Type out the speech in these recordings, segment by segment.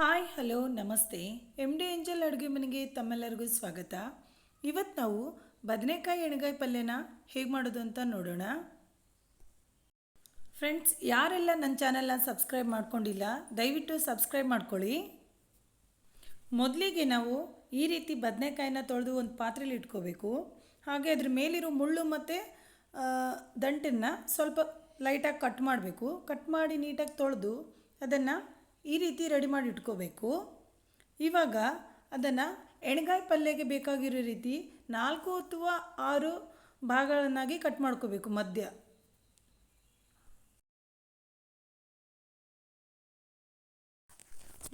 Hi hello ನಮಸ್ತೆ M D angel ಅಡುಗೆ ಮನೆಗೆ ತಮ್ಮೆಲ್ಲರಿಗೂ ಸ್ವಾಗತ. ಇವತ್ತು ನಾವು ಬದನೆಕಾಯಿ ಎಣ್ಗಾಯಿ ಪಲ್ಯನ ಹೇಗೆ ಮಾಡೋದು ಅಂತ ನೋಡೋಣ. ಫ್ರೆಂಡ್ಸ್, ಯಾರೆಲ್ಲ ನನ್ನ ಚಾನಲ್ನ ಸಬ್ಸ್ಕ್ರೈಬ್ ಮಾಡ್ಕೊಂಡಿಲ್ಲ ದಯವಿಟ್ಟು ಸಬ್ಸ್ಕ್ರೈಬ್ ಮಾಡ್ಕೊಳ್ಳಿ. ಮೊದಲಿಗೆ ನಾವು ಈ ರೀತಿ ಬದನೆಕಾಯಿನ ತೊಳೆದು ಒಂದು ಪಾತ್ರೆಯಲ್ಲಿ ಇಟ್ಕೋಬೇಕು. ಹಾಗೆ ಅದ್ರ ಮೇಲಿರೋ ಮುಳ್ಳು ಮತ್ತು ದಂಟನ್ನು ಸ್ವಲ್ಪ ಲೈಟಾಗಿ ಕಟ್ ಮಾಡಬೇಕು. ಕಟ್ ಮಾಡಿ ನೀಟಾಗಿ ತೊಳೆದು ಅದನ್ನು ಈ ರೀತಿ ರೆಡಿ ಮಾಡಿ ಇಟ್ಕೋಬೇಕು. ಇವಾಗ ಅದನ್ನು ಎಣ್ಗಾಯಿ ಪಲ್ಯಗೆ ಬೇಕಾಗಿರೋ ರೀತಿ 4 ಅಥವಾ 6 ಭಾಗಗಳನ್ನಾಗಿ ಕಟ್ ಮಾಡ್ಕೋಬೇಕು. ಮಧ್ಯ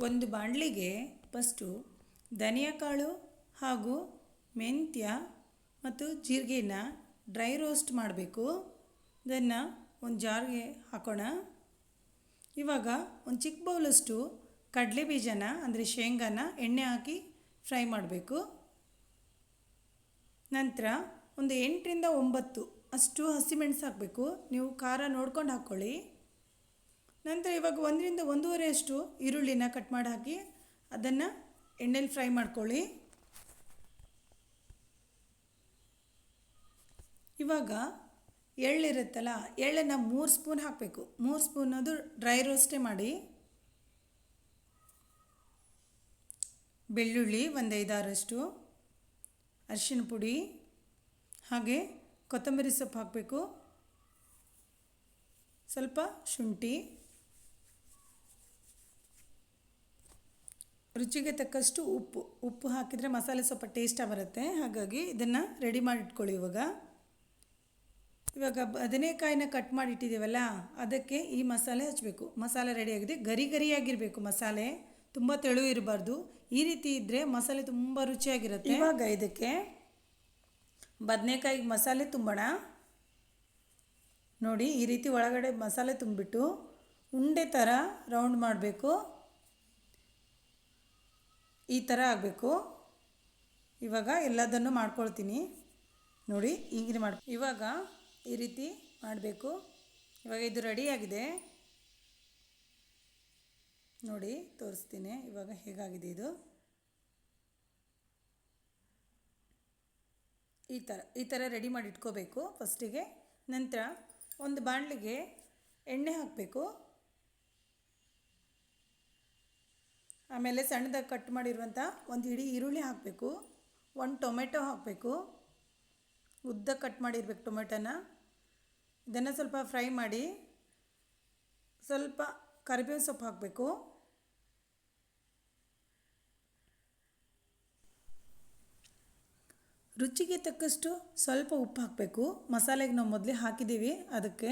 ಒಂದು ಬಾಣಲಿಗೆ ಫಸ್ಟು ಧನಿಯಾಕಾಳು ಹಾಗೂ ಮೆಂತ್ಯ ಮತ್ತು ಜೀರಿಗೆನ ಡ್ರೈ ರೋಸ್ಟ್ ಮಾಡಬೇಕು. ಅದನ್ನು ಒಂದು ಜಾರ್ಗೆ ಹಾಕೋಣ. ಇವಾಗ ಒಂದು ಚಿಕ್ಕ ಬೌಲಷ್ಟು ಕಡಲೆ ಬೀಜನ ಅಂದರೆ ಶೇಂಗಾನ ಎಣ್ಣೆ ಹಾಕಿ ಫ್ರೈ ಮಾಡಬೇಕು. ನಂತರ ಒಂದು 8ರಿಂದ 9 ಅಷ್ಟು ಹಸಿಮೆಣಸು ಹಾಕಬೇಕು. ನೀವು ಖಾರ ನೋಡ್ಕೊಂಡು ಹಾಕ್ಕೊಳ್ಳಿ. ನಂತರ ಇವಾಗ 1ರಿಂದ 1.5 ಅಷ್ಟು ಈರುಳ್ಳಿನ ಕಟ್ ಮಾಡಿ ಹಾಕಿ ಅದನ್ನು ಎಣ್ಣೆಲಿ ಫ್ರೈ ಮಾಡ್ಕೊಳ್ಳಿ. ಇವಾಗ ಎಳ್ಳಿರುತ್ತಲ್ಲ, ಎಳ್ಳನ್ನು 3 ಸ್ಪೂನ್ ಹಾಕಬೇಕು. 3 ಸ್ಪೂನ್ ಅದು ಡ್ರೈ ರೋಸ್ಟೇ ಮಾಡಿ. ಬೆಳ್ಳುಳ್ಳಿ ಒಂದು 5-6 ಅಷ್ಟು, ಅರಿಶಿನ ಪುಡಿ ಹಾಗೆ ಕೊತ್ತಂಬರಿ ಸೊಪ್ಪು ಹಾಕಬೇಕು. ಸ್ವಲ್ಪ ಶುಂಠಿ, ರುಚಿಗೆ ತಕ್ಕಷ್ಟು ಉಪ್ಪು ಹಾಕಿದರೆ ಮಸಾಲೆ ಸ್ವಲ್ಪ ಟೇಸ್ಟಾಗಿ ಬರುತ್ತೆ. ಹಾಗಾಗಿ ಇದನ್ನು ರೆಡಿ ಮಾಡಿ ಇಟ್ಕೊಳ್ಳಿ. ಇವಾಗ ಬದನೆಕಾಯಿನ ಕಟ್ ಮಾಡಿ ಇಟ್ಟಿದ್ದೀವಲ್ಲ, ಅದಕ್ಕೆ ಈ ಮಸಾಲೆ ಹಚ್ಚಬೇಕು. ಮಸಾಲೆ ರೆಡಿಯಾಗಿದೆ. ಗರಿಯಾಗಿರಬೇಕು ಮಸಾಲೆ, ತುಂಬ ತೆಳು ಇರಬಾರ್ದು. ಈ ರೀತಿ ಇದ್ದರೆ ಮಸಾಲೆ ತುಂಬ ರುಚಿಯಾಗಿರುತ್ತೆ. ಇವಾಗ ಇದಕ್ಕೆ ಬದನೆಕಾಯಿಗೆ ಮಸಾಲೆ ತುಂಬೋಣ. ನೋಡಿ, ಈ ರೀತಿ ಒಳಗಡೆ ಮಸಾಲೆ ತುಂಬಿಬಿಟ್ಟು ಉಂಡೆ ಥರ ರೌಂಡ್ ಮಾಡಬೇಕು. ಈ ಥರ ಆಗಬೇಕು. ಇವಾಗ ಎಲ್ಲದನ್ನು ಮಾಡ್ಕೊಳ್ತೀನಿ. ನೋಡಿ, ಹೀಗೆ ಇವಾಗ ಈ ರೀತಿ ಮಾಡಬೇಕು. ಇವಾಗ ಇದು ರೆಡಿಯಾಗಿದೆ. ನೋಡಿ, ತೋರಿಸ್ತೀನಿ ಇವಾಗ ಹೇಗಾಗಿದೆ ಇದು. ಈ ಥರ ರೆಡಿ ಮಾಡಿ ಇಟ್ಕೋಬೇಕು ಫಸ್ಟಿಗೆ. ನಂತರ ಒಂದು ಬಾಣಲಿಗೆ ಎಣ್ಣೆ ಹಾಕಬೇಕು. ಆಮೇಲೆ ಸಣ್ಣದಾಗಿ ಕಟ್ ಮಾಡಿರುವಂಥ ಒಂದು ಇಡೀ ಈರುಳ್ಳಿ ಹಾಕಬೇಕು. 1 ಟೊಮೆಟೊ ಹಾಕಬೇಕು. ಉದ್ದ ಕಟ್ ಮಾಡಿರ್ಬೇಕು ಟೊಮೆಟೊನ. ಇದನ್ನು ಸ್ವಲ್ಪ ಫ್ರೈ ಮಾಡಿ ಸ್ವಲ್ಪ ಕರಿಬೇವು ಸೊಪ್ಪು ಹಾಕಬೇಕು. ರುಚಿಗೆ ತಕ್ಕಷ್ಟು ಸ್ವಲ್ಪ ಉಪ್ಪು ಹಾಕಬೇಕು. ಮಸಾಲೆಗೆ ನಾವು ಮೊದಲೇ ಹಾಕಿದ್ದೀವಿ ಅದಕ್ಕೆ.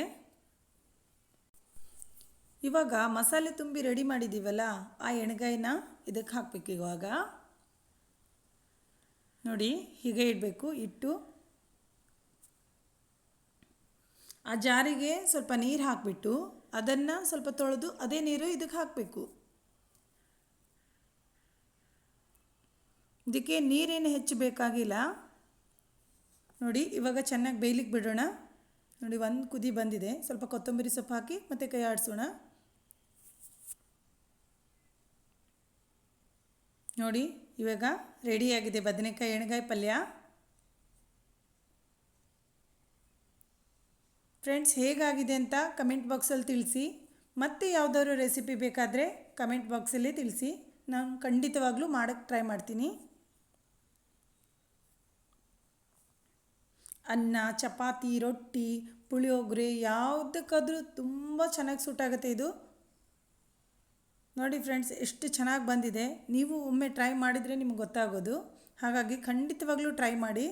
ಇವಾಗ ಮಸಾಲೆ ತುಂಬಿ ರೆಡಿ ಮಾಡಿದ್ದೀವಲ್ಲ, ಆ ಎಣ್ಗಾಯಿನ ಇದಕ್ಕೆ ಹಾಕಬೇಕು. ಇವಾಗ ನೋಡಿ, ಹೀಗೆ ಇಡಬೇಕು. ಇಟ್ಟು ಆ ಜಾರಿಗೆ ಸ್ವಲ್ಪ ನೀರು ಹಾಕಿಬಿಟ್ಟು ಅದನ್ನು ಸ್ವಲ್ಪ ತೊಳೆದು ಅದೇ ನೀರು ಇದಕ್ಕೆ ಹಾಕಬೇಕು. ಇದಕ್ಕೆ ನೀರೇನು ಹೆಚ್ಚು ಬೇಕಾಗಿಲ್ಲ. ನೋಡಿ, ಇವಾಗ ಚೆನ್ನಾಗಿ ಬೇಯಲಿಕ್ಕೆ ಬಿಡೋಣ. ನೋಡಿ, 1 ಕುದಿ ಬಂದಿದೆ. ಸ್ವಲ್ಪ ಕೊತ್ತಂಬರಿ ಸೊಪ್ಪು ಹಾಕಿ ಮತ್ತು ಕೈ ಆಡಿಸೋಣ. ನೋಡಿ, ಇವಾಗ ರೆಡಿಯಾಗಿದೆ ಬದನೆಕಾಯಿ ಎಣ್ಗಾಯಿ ಪಲ್ಯ. ಫ್ರೆಂಡ್ಸ್, ಹೇಗಾಗಿದೆ ಅಂತ ಕಮೆಂಟ್ ಬಾಕ್ಸಲ್ಲಿ ತಿಳಿಸಿ. ಮತ್ತೆ ಯಾವುದಾದ್ರು ರೆಸಿಪಿ ಬೇಕಾದರೆ ಕಮೆಂಟ್ ಬಾಕ್ಸಲ್ಲಿ ತಿಳಿಸಿ. ನಾನು ಖಂಡಿತವಾಗ್ಲೂ ಮಾಡೋಕ್ಕೆ ಟ್ರೈ ಮಾಡ್ತೀನಿ. ಅನ್ನ, ಚಪಾತಿ, ರೊಟ್ಟಿ, ಪುಳಿಯೋಗರೆ ಯಾವುದಕ್ಕಾದರೂ ತುಂಬ ಚೆನ್ನಾಗಿ ಸೂಟ್ ಆಗುತ್ತೆ ಇದು. ನೋಡಿ ಫ್ರೆಂಡ್ಸ್, ಎಷ್ಟು ಚೆನ್ನಾಗಿ ಬಂದಿದೆ. ನೀವು ಒಮ್ಮೆ ಟ್ರೈ ಮಾಡಿದರೆ ನಿಮ್ಗೆ ಗೊತ್ತಾಗೋದು. ಹಾಗಾಗಿ ಖಂಡಿತವಾಗ್ಲೂ ಟ್ರೈ ಮಾಡಿ.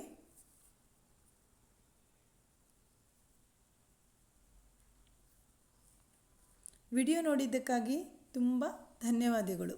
ವಿಡಿಯೋ ನೋಡಿದ್ದಕ್ಕಾಗಿ ತುಂಬ ಧನ್ಯವಾದಗಳು.